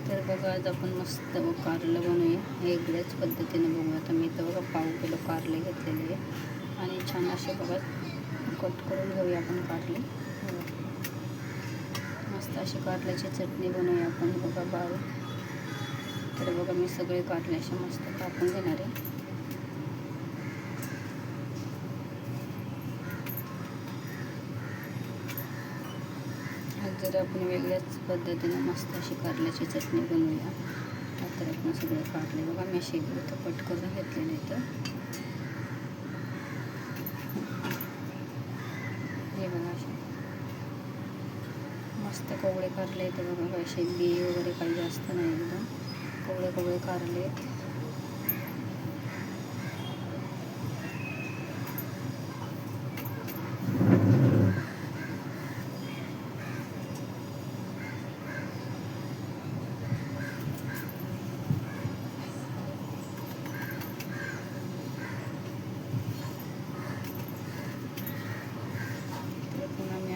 तर बघा आज आपण मस्त कारलं बनवूया वेगळ्याच पद्धतीने बघूया. आता मी तर बघा 1/2 किलो कारले घेतलेले आहे आणि छान असे बघा कट करून घेऊया आपण कारले. मस्त अशी कारल्याची चटणी बनवूया आपण बघा बारीक. तर बघा मी सगळे कारले असे मस्त कापून घेणार आहे. आज जर आपण वेगळ्याच पद्धतीने मस्त अशी कारल्याची चटणी बनवूया. तर आपण सगळे कारले बघा मी असे इथं कट करून घेतलेले इथं. हे बघा असे मस्त कवळे कारले इथं बघा. असे बी वगैरे काही जास्त नाही, एकदम कवळे कवळे कारले आहेत.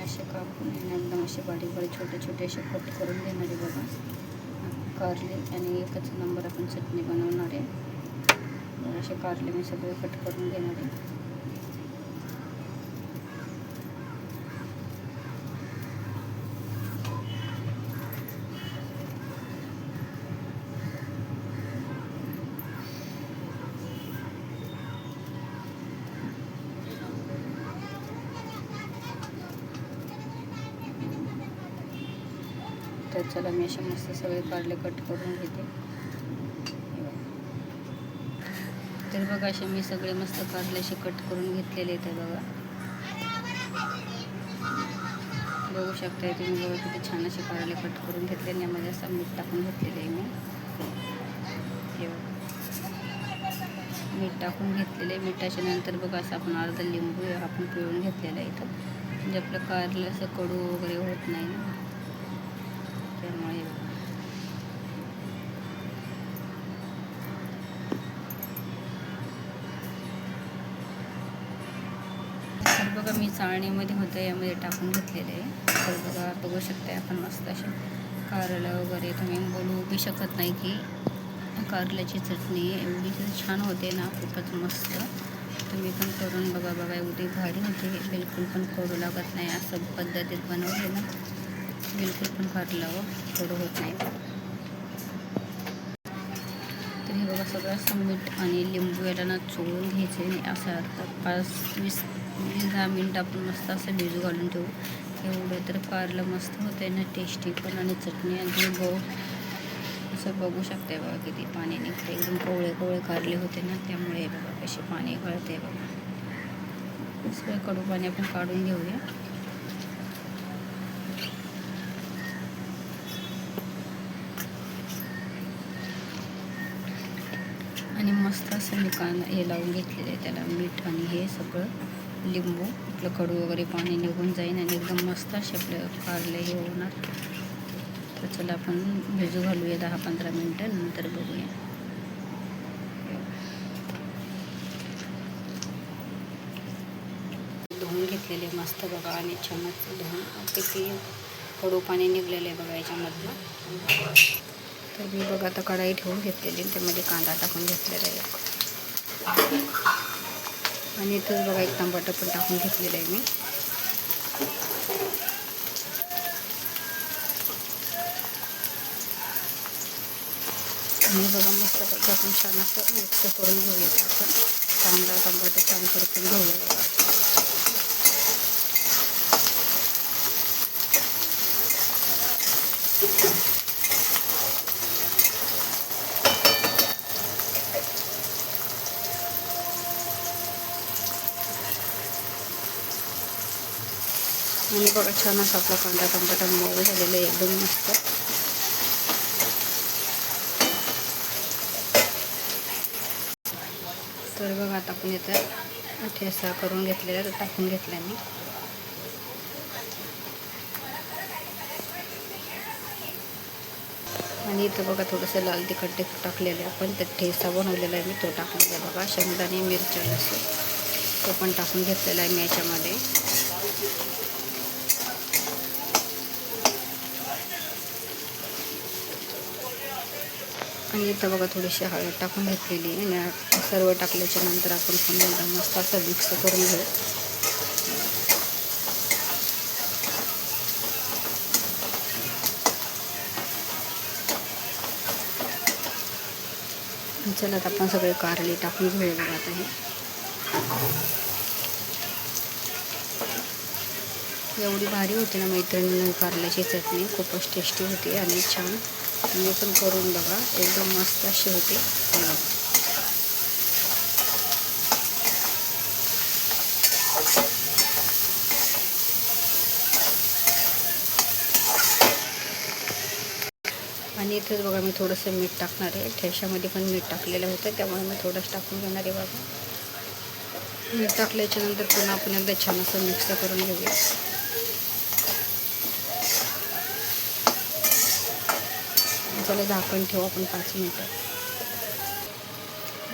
असे कापून एकदम असे बारीक बारीक छोटे छोटे असे कट करून घेणारे बघा कारले. आणि एकच नंबर आपण चटणी बनवणार आहे. असे कारले मी सगळे कट करून घेणार आहे. तर चला मी असे मस्त सगळे कारले कट करून घेते. तर बघा असे मी सगळे मस्त कारले असे कट करून घेतलेले आहेत बघा. बघू शकताय तुम्ही बघा किती छान असे कारले कट करून घेतले. आणि यामध्ये असं मीठ टाकून घेतलेलं आहे मी. मीठ टाकून घेतलेले. मिठाच्या नंतर बघा असं आपण अर्धा लिंबू आपण पिळून घेतलेला आहे इथं. म्हणजे आपलं कारलं असं कडू वगैरे होत नाही ना, त्यामुळे तर बघा मी चाळणीमध्ये होतं यामध्ये टाकून घेतलेले आहे. तर बघा बघू शकता आपण मस्त असे कारलं वगैरे तुम्ही बोलू बी शकत नाही की कारल्याची चटणी एवढी छान होते ना, खूपच मस्त. तुम्ही पण करून बघा एवढी भारी होते. बिलकुल पण कडू लागत नाही. असं पद्धतीत बनवले ना बिलकुल पण कारलं कडू होत नाही. तर हे बघा सगळं असं मीठ आणि लिंबू याला ना चोळून घ्यायचे आणि असं आता 5-10 मिनिट आपण मस्त असं भिजू घालून ठेवू. एवढं तर कारलं मस्त होते ना, टेस्टी पण. आणि चटणी आणि असं बघू शकते बघा किती पाणी निघते. एकदम कवळे कवळे कारले होते ना, त्यामुळे बघा कसे पाणी गळते बघा. सगळं कडू पाणी आपण काढून घेऊया. आणि मस्त असं मी हे लावून घेतलेलं आहे त्याला मीठ आणि हे सगळं लिंबू. आपलं कडू वगैरे पाणी निघून जाईल आणि एकदम मस्त असे आपलं कारले हे होणार. तर चला आपण भिजू घालूया 10-15 मिनटं, नंतर बघूया. धुवून घेतलेले मस्त बघा आणि छानच धुवून किती कडू पाणी निघलेलं आहे बघा याच्यामधलं. तर मी बघा आता कढाई ठेवून घेतलेली, त्यामध्ये कांदा टाकून घेतलेला आहे आणि इथंच बघा एक टमाटर पण टाकून घेतलेलं आहे मी. आणि बघा मस्त आपण छान असं मिक्स करून घेऊया. आपण कांदा टमाटर छान परतून घेऊया. आणि बघा छान असं आपला कांदा टमाटर मऊ झालेलं आहे एकदम मस्त. तर बघा आता आपण इथं ठेचा करून घेतलेला तर टाकून घेतला मी. आणि इथं बघा थोडंसं लाल तिखट टाकलेलं आहे आपण. तर ठेचा बनवलेला आहे मी, तो टाकलेला आहे बघा. शेंगदाणे मिरच्या लसूण तो पण टाकून घेतलेला आहे मी याच्यामध्ये. आणि इथं बघा थोडीशी हळद टाकून घेतलेली आणि सर्व टाकल्याच्या नंतर आपण पुन्हा मस्त असं मिक्स करून घेऊ. चला आता आपण सगळे कारले टाकून घेऊया बघा. आता हे एवढी भारी होती ना मैत्रिणींना कारल्याची चटणी, खूपच टेस्टी होती आणि छान. तुम्ही पण करून बघा, एकदम मस्त अशी होती. आणि इथेच बघा मी थोडंसं मीठ टाकणार आहे. ठेशामध्ये पण मीठ टाकलेलं होतं, त्यामुळे मी थोडंसं टाकून घेणार आहे बघा. मीठ टाकल्याच्या नंतर पुन्हा आपण एकदा छान असं मिक्स करून घेऊया. चला झाकण ठेवू आपण 5 मिनटं.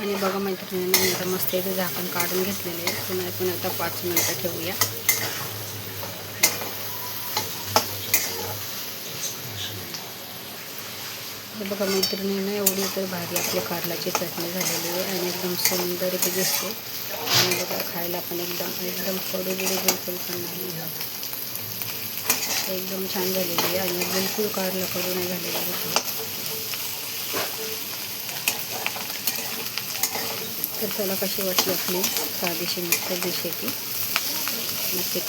आणि बघा मैत्रिणींना मी आता मस्त इथे झाकण काढून घेतलेलं आहे. पुन्हा आता 5 मिनटं ठेवूया. हे बघा मैत्रिणींना एवढी तर भारी आपली कारल्याची चटणी झालेली आहे आणि एकदम सुंदर इथे दिसते. आणि बघा खायला पण एकदम कडू बिलकुल पण नाही. एकदम छान झालेली आहे आणि बिलकुल कारला कडू नाही झालेली आहे. तर चला कशी वाटली आपली साधीशी मस्त डिश आहे ती. नक्की